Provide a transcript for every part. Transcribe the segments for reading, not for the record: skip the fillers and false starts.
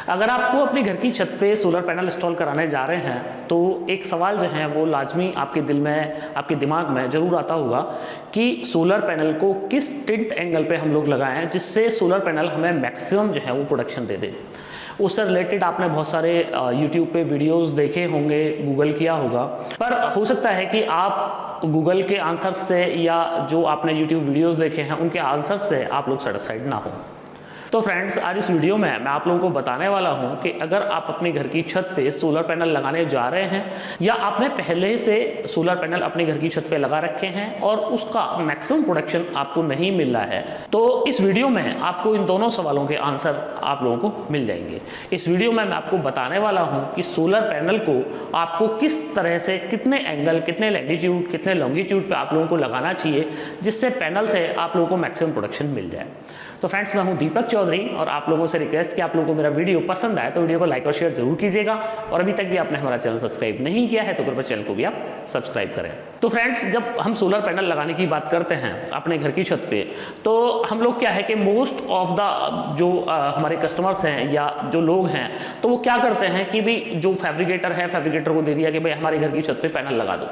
अगर आपको अपने घर की छत पे सोलर पैनल इंस्टॉल कराने जा रहे हैं तो एक सवाल जो है वो लाजमी आपके दिल में, आपके दिमाग में ज़रूर आता होगा कि सोलर पैनल को किस टिल्ट एंगल पे हम लोग लगाएं जिससे सोलर पैनल हमें मैक्सिमम जो है वो प्रोडक्शन दे दे। उससे रिलेटेड आपने बहुत सारे यूट्यूब पे वीडियोस देखे होंगे, गूगल किया होगा, पर हो सकता है कि आप गूगल के आंसर से या जो आपने यूट्यूब वीडियोस देखे हैं उनके आंसर से आप लोग सेटिस्फाइड ना हो। तो फ्रेंड्स, आज इस वीडियो में मैं आप लोगों को बताने वाला हूं कि अगर आप अपने घर की छत पे सोलर पैनल लगाने जा रहे हैं या आपने पहले से सोलर पैनल अपने घर की छत पे लगा रखे हैं और उसका मैक्सिमम प्रोडक्शन आपको नहीं मिल रहा है, तो इस वीडियो में आपको इन दोनों सवालों के आंसर आप लोगों को मिल जाएंगे। इस वीडियो में मैं आपको बताने वाला हूं कि सोलर पैनल को आपको किस तरह से, कितने एंगल, कितने लैटिट्यूड, कितने लॉन्गिट्यूड पे आप लोगों को लगाना चाहिए जिससे पैनल से आप लोगों को मैक्सिमम प्रोडक्शन मिल जाए। तो फ्रेंड्स, मैं हूं दीपक चौधरी और आप लोगों से रिक्वेस्ट कि आप लोगों को मेरा वीडियो पसंद आए तो वीडियो को लाइक और शेयर जरूर कीजिएगा, और अभी तक भी आपने हमारा चैनल सब्सक्राइब नहीं किया है तो कृपया चैनल को भी आप सब्सक्राइब करें। तो फ्रेंड्स, जब हम सोलर पैनल लगाने की बात करते हैं अपने घर की छत पे, तो हम लोग क्या है कि मोस्ट ऑफ द जो हमारे कस्टमर्स हैं या जो लोग हैं, तो वो क्या करते हैं कि भाई जो फैब्रिकेटर है, फैब्रिकेटर को दे दिया कि भाई हमारे घर की छत पे पैनल लगा दो।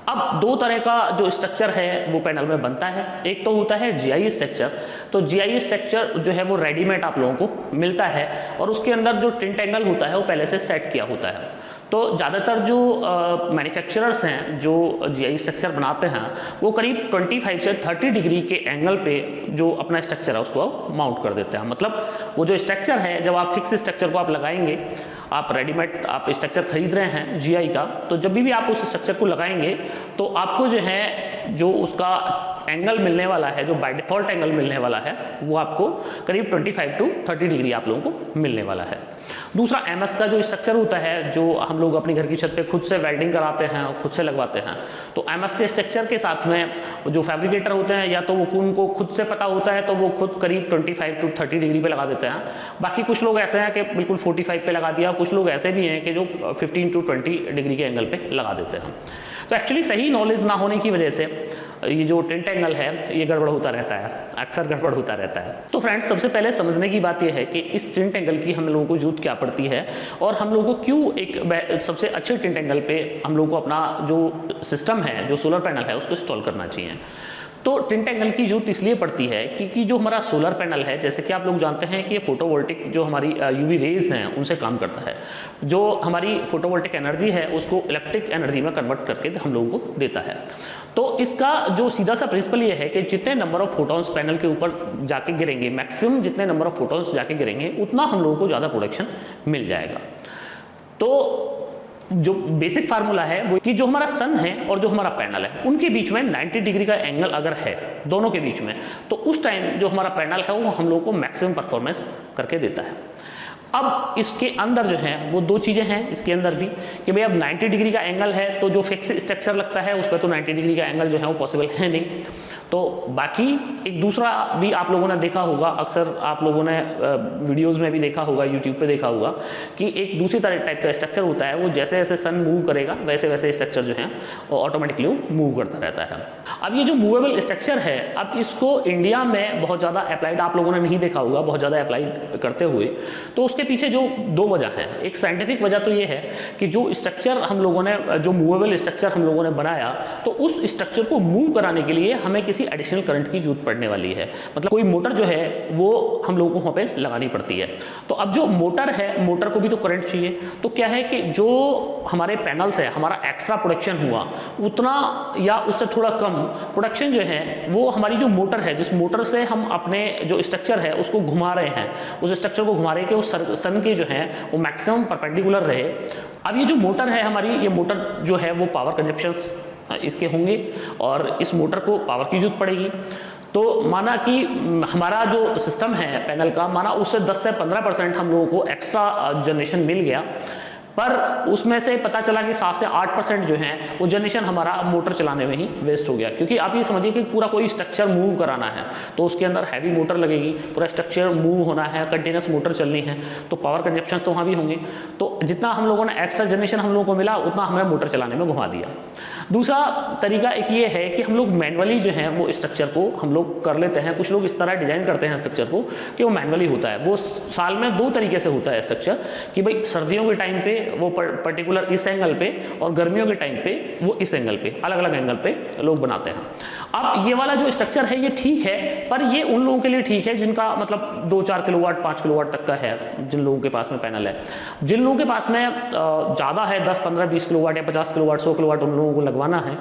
अब दो तरह का जो स्ट्रक्चर है वो पैनल में बनता है। एक तो होता है जीआई स्ट्रक्चर। तो जीआई स्ट्रक्चर जो है वो रेडीमेड आप लोगों को मिलता है और उसके अंदर जो टिल्ट एंगल होता है वो पहले से सेट किया होता है। तो ज़्यादातर जो मैन्युफैक्चरर्स हैं जो जीआई स्ट्रक्चर बनाते हैं वो करीब 25 से 30 डिग्री के एंगल पे जो अपना स्ट्रक्चर है उसको माउंट कर देते हैं। मतलब वो जो स्ट्रक्चर है, जब आप फिक्स स्ट्रक्चर को आप लगाएंगे, आप रेडीमेड आप स्ट्रक्चर खरीद रहे हैं जीआई का, तो जब भी आप उस स्ट्रक्चर को लगाएंगे तो आपको जो है जो उसका एंगल मिलने वाला है, जो बाय डिफॉल्ट एंगल मिलने वाला है, वो आपको करीब 25 टू 30 डिग्री आप लोगों को मिलने वाला है। दूसरा एमएस का जो स्ट्रक्चर होता है, जो हम लोग अपनी घर की छत पे खुद से वेल्डिंग कराते हैं और खुद से लगवाते हैं, तो एमएस के स्ट्रक्चर के साथ में जो फैब्रिकेटर होते हैं या तो वो उनको खुद से पता होता है तो वो खुद करीब 25 टू 30 डिग्री पे लगा देते हैं। बाकी कुछ लोग ऐसे हैं कि बिल्कुल 45 पे लगा दिया, कुछ लोग ऐसे भी हैं कि जो 15 टू 20 डिग्री के एंगल पे लगा देते हैं। तो एक्चुअली सही नॉलेज ना होने की वजह से ये जो टिल्ट एंगल है ये गड़बड़ होता रहता है, अक्सर गड़बड़ होता रहता है। तो फ्रेंड्स, सबसे पहले समझने की बात यह है कि इस टिल्ट एंगल की हम लोगों को जरूरत क्या पड़ती है और हम लोगों को क्यों एक सबसे अच्छे टिल्ट एंगल पे हम लोगों को अपना जो सिस्टम है, जो सोलर पैनल है, उसको इंस्टॉल करना चाहिए। तो टिल्ट एंगल की जरूरत इसलिए पड़ती है क्योंकि जो हमारा सोलर पैनल है, जैसे कि आप लोग जानते हैं कि ये फोटोवोल्टिक जो हमारी यूवी रेज हैं उनसे काम करता है। जो हमारी फोटोवोल्टिक एनर्जी है उसको इलेक्ट्रिक एनर्जी में कन्वर्ट करके हम लोगों को देता है। तो इसका जो सीधा सा प्रिंसिपल ये है कि जितने नंबर ऑफ फोटॉन्स पैनल के ऊपर जाके गिरेंगे, मैक्सिमम जितने नंबर ऑफ फोटॉन्स जाके गिरेंगे, उतना हम लोगों को ज़्यादा प्रोडक्शन मिल जाएगा। तो जो बेसिक फार्मूला है वो कि जो हमारा सन है और जो हमारा पैनल है उनके बीच में 90 डिग्री का एंगल अगर है दोनों के बीच में, तो उस टाइम जो हमारा पैनल है वो हम लोगों को मैक्सिमम परफॉर्मेंस करके देता है। अब इसके अंदर जो है वो दो चीज़ें हैं इसके अंदर भी कि भाई अब 90 डिग्री का एंगल है तो जो फिक्स स्ट्रक्चर लगता है उस पर तो 90 डिग्री का एंगल जो है वो पॉसिबल है नहीं। तो बाकी एक दूसरा भी आप लोगों ने देखा होगा, अक्सर आप लोगों ने वीडियोस में भी देखा होगा, यूट्यूब पे देखा होगा कि एक दूसरी तरह टाइप का स्ट्रक्चर होता है, वो जैसे जैसे सन मूव करेगा वैसे वैसे स्ट्रक्चर जो है वो ऑटोमेटिकली मूव करता रहता है। अब ये जो मूवेबल स्ट्रक्चर है, अब इसको इंडिया में बहुत ज़्यादा अप्लाइड आप लोगों ने नहीं देखा होगा, बहुत ज़्यादा अप्लाइड करते हुए। तो उसके पीछे जो दो वजह है, एक साइंटिफिक वजह तो ये है कि जो स्ट्रक्चर हम लोगों ने, जो मूवेबल स्ट्रक्चर हम लोगों ने बनाया, तो उस स्ट्रक्चर को मूव कराने के लिए हमें किसी एडिशनल करंट की जरूरत पड़ने वाली है। मतलब कोई मोटर जो है वो हम लोगों को वहाँ पे लगानी पड़ती है। तो अब जो मोटर है, मोटर को भी तो करंट चाहिए। तो क्या है कि जो हमारे पैनल से हमारा एक्स्ट्रा प्रोडक्शन हुआ उतना या उससे थोड़ा कम प्रोडक्शन जो है वो हमारी जो मोटर है, जिस मोटर से हम अपने जो स्ट्रक्चर है उसको घुमा रहे हैं, उस स्ट्रक्चर को घुमा रहे हैं कि वो सन के जो है वो मैक्सिमम परपेंडिकुलर रहे। अब ये जो मोटर है हमारी, ये मोटर जो है वो पावर कंजप्शंस इसके होंगे और इस मोटर को पावर की जरूरत पड़ेगी। तो माना कि हमारा जो सिस्टम है पैनल का, माना उससे 10 से 15% हम लोगों को एक्स्ट्रा जनरेशन मिल गया, पर उसमें से पता चला कि 7 से 8% जो है वो जनरेशन हमारा मोटर चलाने में ही वेस्ट हो गया, क्योंकि आप ये समझिए कि पूरा कोई स्ट्रक्चर मूव कराना है तो उसके अंदर हैवी मोटर लगेगी, पूरा स्ट्रक्चर मूव होना है, कंटिन्यूस मोटर चलनी है, तो पावर कंजप्शन तो वहाँ भी होंगे। तो जितना हम लोगों ने एक्स्ट्रा जनरेशन हम लोगों को मिला उतना हमें मोटर चलाने में घुमा दिया। दूसरा तरीका एक ये है कि हम लोग मैनुअली जो है वो स्ट्रक्चर को हम लोग कर लेते हैं। कुछ लोग इस तरह डिजाइन करते हैं स्ट्रक्चर को कि वो मैनुअली होता है। वो साल में 2 तरीके से होता है स्ट्रक्चर, कि भाई सर्दियों के टाइम पे वो पर्टिकुलर इस एंगल पे और गर्मियों के टाइम पे वो इस एंगल पे, अलग अलग एंगल पे लोग बनाते हैं। अब ये वाला जो स्ट्रक्चर है ये ठीक है, पर ये उन लोगों के लिए ठीक है जिनका मतलब 2-4 किलोवाट 5 किलोवाट तक का है, जिन लोगों के पास में पैनल है। जिन लोगों के पास में ज़्यादा है 10, 15, 20 किलोवाट या 50 किलोवाट 100 किलोवाट उन लोगों को लगवाना है,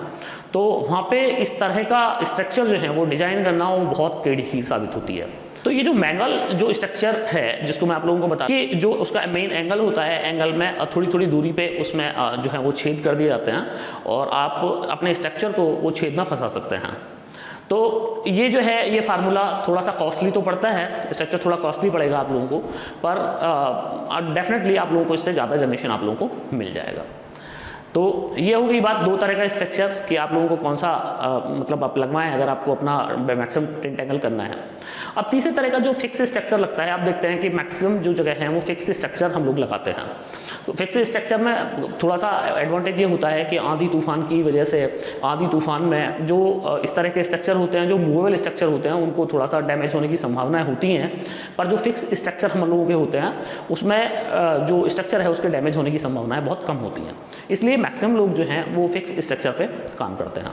तो वहाँ पे इस तरह का स्ट्रक्चर जो है वो डिजाइन करना वो बहुत टेढ़ी खीर साबित होती है। तो ये जो मैनुअल जो स्ट्रक्चर है जिसको मैं आप लोगों को बता कि जो उसका मेन एंगल होता है, एंगल में थोड़ी थोड़ी दूरी पे उसमें जो है वो छेद कर दिए जाते हैं और आप अपने स्ट्रक्चर को वो छेद में फंसा सकते हैं। तो ये जो है ये फार्मूला थोड़ा सा कॉस्टली तो पड़ता है, स्ट्रक्चर थोड़ा कॉस्टली पड़ेगा आप लोगों को, पर डेफिनेटली आप लोगों को इससे ज़्यादा जनरेशन आप लोगों को मिल जाएगा। तो ये हो गई बात 2 तरह का स्ट्रक्चर कि आप लोगों को कौन सा मतलब आप लगवाएं अगर आपको अपना मैक्सिमम टिंट एंगल करना है। अब तीसरे तरह का जो फिक्स स्ट्रक्चर लगता है, आप देखते हैं कि मैक्सिमम जो जगह है वो फिक्स स्ट्रक्चर हम लोग लगाते हैं। तो फिक्स स्ट्रक्चर में थोड़ा सा एडवांटेज ये होता है कि आंधी तूफान की वजह से, आंधी तूफान में जो इस तरह के स्ट्रक्चर होते हैं, जो मूवेबल स्ट्रक्चर होते हैं, उनको थोड़ा सा डैमेज होने की संभावनाएं होती हैं। पर जो फिक्स स्ट्रक्चर हम लोगों के होते हैं उसमें जो स्ट्रक्चर है उसके डैमेज होने की संभावनाएं बहुत कम होती हैं। इसलिए मैक्सिमम लोग जो हैं वो फिक्स स्ट्रक्चर पे काम करते हैं।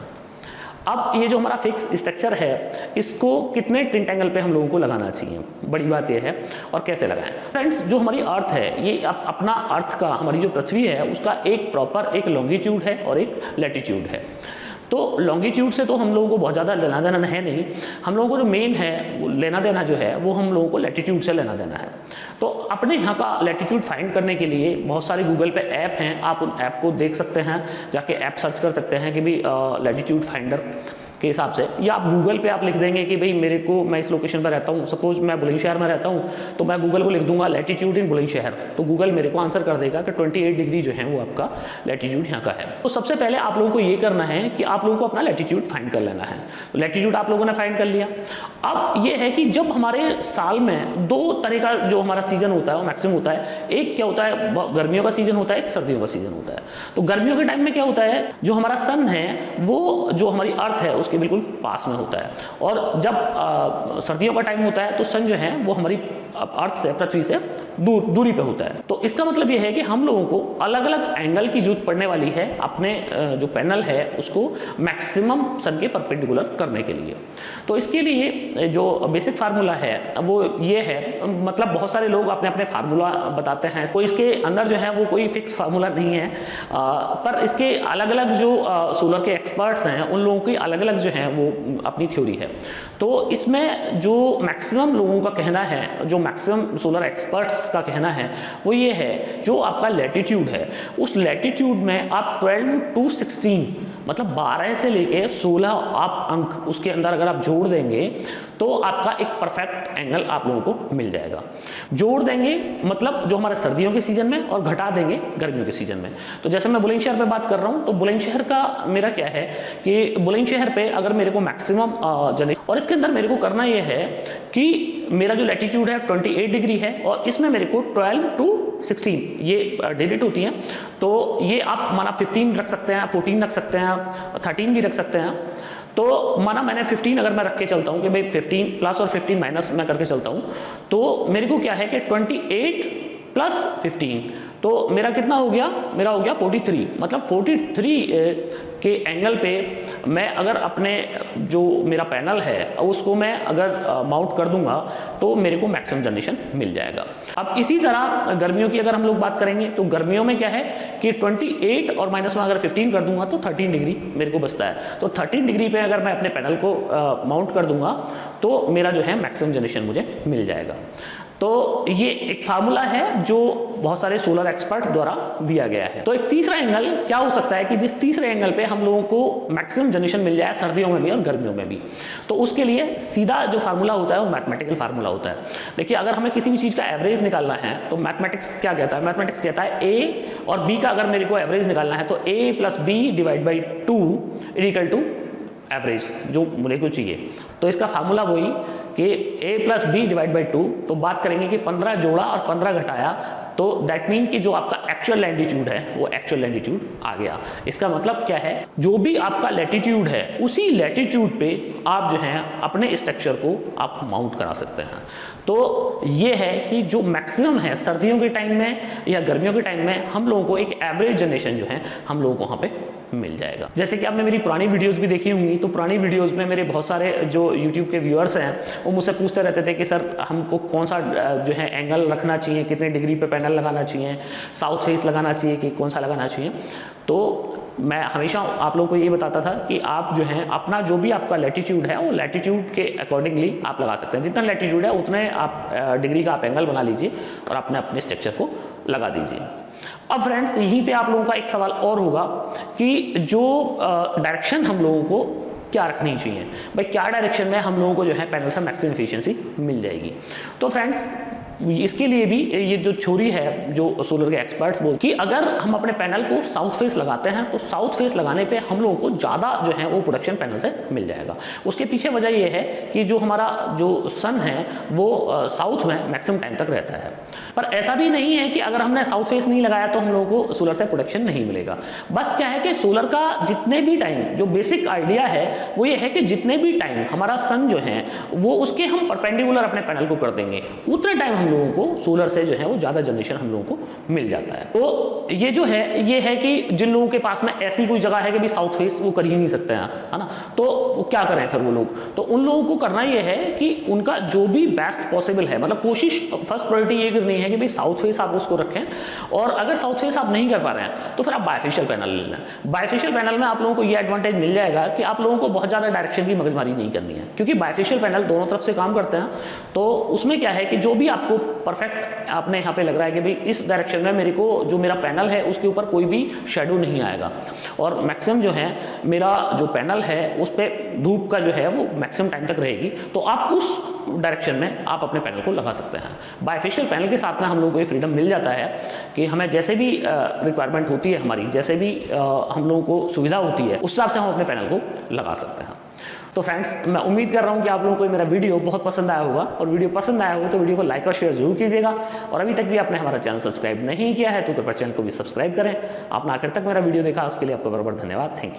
अब ये जो हमारा फिक्स स्ट्रक्चर है इसको कितने टिंट एंगल पे हम लोगों को लगाना चाहिए, बड़ी बात ये है, और कैसे लगाएं। फ्रेंड्स, जो हमारी अर्थ है ये अपना अर्थ का, हमारी जो पृथ्वी है उसका एक प्रॉपर एक लॉन्गिट्यूड है और एक लैटिट्यूड है। तो लॉन्गिट्यूड से तो हम लोगों को बहुत ज़्यादा लेना देना है नहीं, हम लोगों को जो मेन है लेना देना जो है वो हम लोगों को लैटिट्यूड से लेना देना है। तो अपने यहाँ का लैटिट्यूड फाइंड करने के लिए बहुत सारे गूगल पे ऐप हैं, आप उन ऐप को देख सकते हैं, जाके ऐप सर्च कर सकते हैं कि भाई लैटिट्यूड फाइंडर के हिसाब से, या आप गूगल पे आप लिख देंगे कि भाई मेरे को, मैं इस लोकेशन पर रहता हूँ, सपोज मैं बुलंदशहर में रहता हूँ, तो मैं गूगल को लिख दूंगा लैटिट्यूड इन बुलंदशहर, तो गूगल मेरे को आंसर कर देगा कि 28 डिग्री जो है वो आपका लैटिट्यूड यहाँ का है। तो सबसे पहले आप लोगों को ये करना है कि आप लोगों को अपना लैटिट्यूड फाइंड कर लेना है। तो लैटिट्यूड आप लोगों ने फाइंड कर लिया। अब ये है कि जब हमारे साल में 2 तरह का जो हमारा सीजन होता है वो मैक्सिमम होता है। एक क्या होता है, गर्मियों का सीजन होता है, एक सर्दियों का सीजन होता है। तो गर्मियों के टाइम में क्या होता है, जो हमारा सन है वो जो हमारी अर्थ है उसके बिल्कुल पास में होता है, और जब सर्दियों का टाइम होता है तो सन जो है वो हमारी अर्थ से, पृथ्वी से दूरी पे होता है। तो इसका मतलब ये है कि हम लोगों को अलग अलग एंगल की जरूरत पड़ने वाली है अपने जो पैनल है उसको मैक्सिमम सन के परपेंडिकुलर करने के लिए। तो इसके लिए जो बेसिक फार्मूला है वो ये है, मतलब बहुत सारे लोग अपने अपने फार्मूला बताते हैं, कोई इसके अंदर जो है वो कोई फिक्स फार्मूला नहीं है, पर इसके अलग अलग जो सोलर के एक्सपर्ट्स हैं उन लोगों की अलग अलग जो है वो अपनी थ्योरी है। तो इसमें जो मैक्सिमम लोगों का कहना है, जो मैक्सिमम सोलर एक्सपर्ट्स का कहना है वो ये है, जो आपका लैटिट्यूड है उस लैटिट्यूड में आप 12 to 16 मतलब 12 से लेके 16 आप अंक उसके अंदर अगर आप जोड़ देंगे तो आपका एक परफेक्ट एंगल आप लोगों को मिल जाएगा। जोड़ देंगे मतलब जो हमारे सर्दियों के सीजन में, और घटा देंगे गर्मियों के सीजन में। तो जैसे मैं बुलंदशहर पे बात कर रहा हूँ, तो बुलंदशहर का मेरा क्या है कि बुलंदशहर पे अगर मेरे को मैक्सिमम और इसके अंदर मेरे को करना ये है कि मेरा जो लैटिट्यूड है 28 डिग्री है और इसमें मेरे को 12 to 16 ये डिजिट होती हैं। तो ये आप माना 15 रख सकते हैं, 14 रख सकते हैं, 13 भी रख सकते हैं। तो माना मैंने 15 अगर मैं रख के चलता हूँ कि भाई 15 प्लस और 15 माइनस मैं करके चलता हूँ, तो मेरे को क्या है कि 28 प्लस 15, तो मेरा कितना हो गया, मेरा हो गया 43। मतलब 43 के एंगल पे मैं अगर अपने जो मेरा पैनल है उसको मैं अगर माउंट कर दूंगा तो मेरे को मैक्सिमम जनरेशन मिल जाएगा। अब इसी तरह गर्मियों की अगर हम लोग बात करेंगे तो गर्मियों में क्या है कि 28 और माइनस में अगर 15 कर दूंगा तो 13 डिग्री मेरे को बचता है। तो 13 डिग्री पे अगर मैं अपने पैनल को माउंट कर दूंगा तो मेरा जो है मैक्सिमम जनरेशन मुझे मिल जाएगा। तो ये एक फार्मूला है जो बहुत सारे सोलर एक्सपर्ट द्वारा दिया गया है। तो एक तीसरा एंगल क्या हो सकता है कि जिस तीसरे एंगल पे हम लोगों को मैक्सिमम जनरेशन मिल जाए सर्दियों में भी और गर्मियों में भी, तो उसके लिए सीधा जो फार्मूला होता है वो मैथमेटिकल फार्मूला होता है। देखिए, अगर हमें किसी भी चीज़ का एवरेज निकालना है तो मैथमेटिक्स क्या कहता है? मैथमेटिक्स कहता है ए और बी का अगर मेरे को एवरेज निकालना है तो a plus B divide by 2 equal to average जो मुझे को चाहिए। तो इसका फार्मूला वही कि a plus B divide by 2, तो बात करेंगे कि 15 जोड़ा और 15 घटाया, तो दैट मीन कि जो आपका एक्चुअल लैटिट्यूड है वो एक्चुअल लैटिट्यूड आ गया। इसका मतलब क्या है? जो भी आपका लैटिट्यूड है उसी लैटिट्यूड पे आप जो है अपने स्ट्रक्चर को आप माउंट करा सकते हैं। तो ये है कि जो मैक्सिमम है सर्दियों के टाइम में या गर्मियों के टाइम में हम लोगों को एक एवरेज जनरेशन जो है हम लोगों को वहाँ पे मिल जाएगा। जैसे कि आपने मेरी पुरानी वीडियोस भी देखी होंगी, तो पुरानी वीडियोस में मेरे बहुत सारे जो YouTube के व्यूअर्स हैं वो मुझसे पूछते रहते थे कि सर हमको कौन सा जो है एंगल रखना चाहिए, कितने डिग्री पे पैनल लगाना चाहिए, साउथ फेस लगाना चाहिए कि कौन सा लगाना चाहिए। तो मैं हमेशा आप लोगों को ये बताता था कि आप जो है अपना जो भी आपका लैटिट्यूड है वो लैटिट्यूड के अकॉर्डिंगली आप लगा सकते हैं। जितना लैटिट्यूड है उतने आप डिग्री का आप एंगल बना लीजिए और अपने स्ट्रक्चर को लगा दीजिए। अब फ्रेंड्स, यहीं पे आप लोगों का एक सवाल और होगा कि जो डायरेक्शन हम लोगों को क्या रखनी चाहिए, भाई क्या डायरेक्शन में हम लोगों को जो है पैनल से मैक्सिमम एफिशिएंसी मिल जाएगी। तो फ्रेंड्स, इसके लिए भी ये जो थ्योरी है जो सोलर के एक्सपर्ट्स बोलते कि अगर हम अपने पैनल को साउथ फेस लगाते हैं तो साउथ फेस लगाने पे हम लोगों को ज़्यादा जो है वो प्रोडक्शन पैनल से मिल जाएगा। उसके पीछे वजह ये है कि जो हमारा जो सन है वो साउथ में मैक्सिमम टाइम तक रहता है। पर ऐसा भी नहीं है कि अगर हमने साउथ फेस नहीं लगाया तो हम लोगों को सोलर से प्रोडक्शन नहीं मिलेगा। बस क्या है कि सोलर का जितने भी टाइम जो बेसिक आइडिया है वो ये है कि जितने भी टाइम हमारा सन जो है वो उसके हम परपेंडिकुलर अपने पैनल को कर देंगे, उतने टाइम हम लोगों को सोलर से जो है वो ज़्यादा जनरेशन हम लोगों को मिल जाता है। तो ये जो है ये है कि जिन लोगों के पास में ऐसी कोई जगह है कि भी साउथ फेस वो कर ही नहीं सकते हैं, है ना, तो वो क्या करें फिर वो लोग? तो उन लोगों को करना ये है कि उनका जो भी बेस्ट पॉसिबल है, मतलब कोशिश फर्स्ट प्रायोरिटी ये करनी है कि भाई साउथ फेस आप उसको रखें। और अगर साउथ फेस आप नहीं कर पा रहे हैं तो फिर आप बायफेशियल पैनल ले लें। बायफेशियल पैनल में आप लोगों को ये एडवांटेज मिल जाएगा कि आप लोगों को बहुत ज़्यादा डायरेक्शन की मगजमारी नहीं करनी है, क्योंकि बायफेशियल पैनल दोनों तरफ से काम करते हैं। तो उसमें क्या है कि जो भी आपको परफेक्ट आपने यहाँ पे लग रहा है कि भाई इस डायरेक्शन में मेरे को जो मेरा पैनल है उसके ऊपर कोई भी शेडो नहीं आएगा और मैक्सिमम जो है मेरा जो पैनल है उस पर धूप का जो है वो मैक्सिमम टाइम तक रहेगी, तो आप उस डायरेक्शन में आप अपने पैनल को लगा सकते हैं। बायफेशियल पैनल के साथ में हम लोगों को ये फ्रीडम मिल जाता है कि हमें जैसे भी रिक्वायरमेंट होती है हमारी, जैसे भी हम लोगों को सुविधा होती है उस हिसाब से हम अपने पैनल को लगा सकते हैं। तो फ्रेंड्स, मैं उम्मीद कर रहा हूं कि आप लोगों को मेरा वीडियो बहुत पसंद आया होगा, और वीडियो पसंद आया हो तो वीडियो को लाइक और शेयर जरूर कीजिएगा। और अभी तक भी आपने हमारा चैनल सब्सक्राइब नहीं किया है तो कृपया चैनल को भी सब्सक्राइब करें। आपने आखिर तक मेरा वीडियो देखा उसके लिए आपका बहुत बहुत धन्यवाद। Thank you.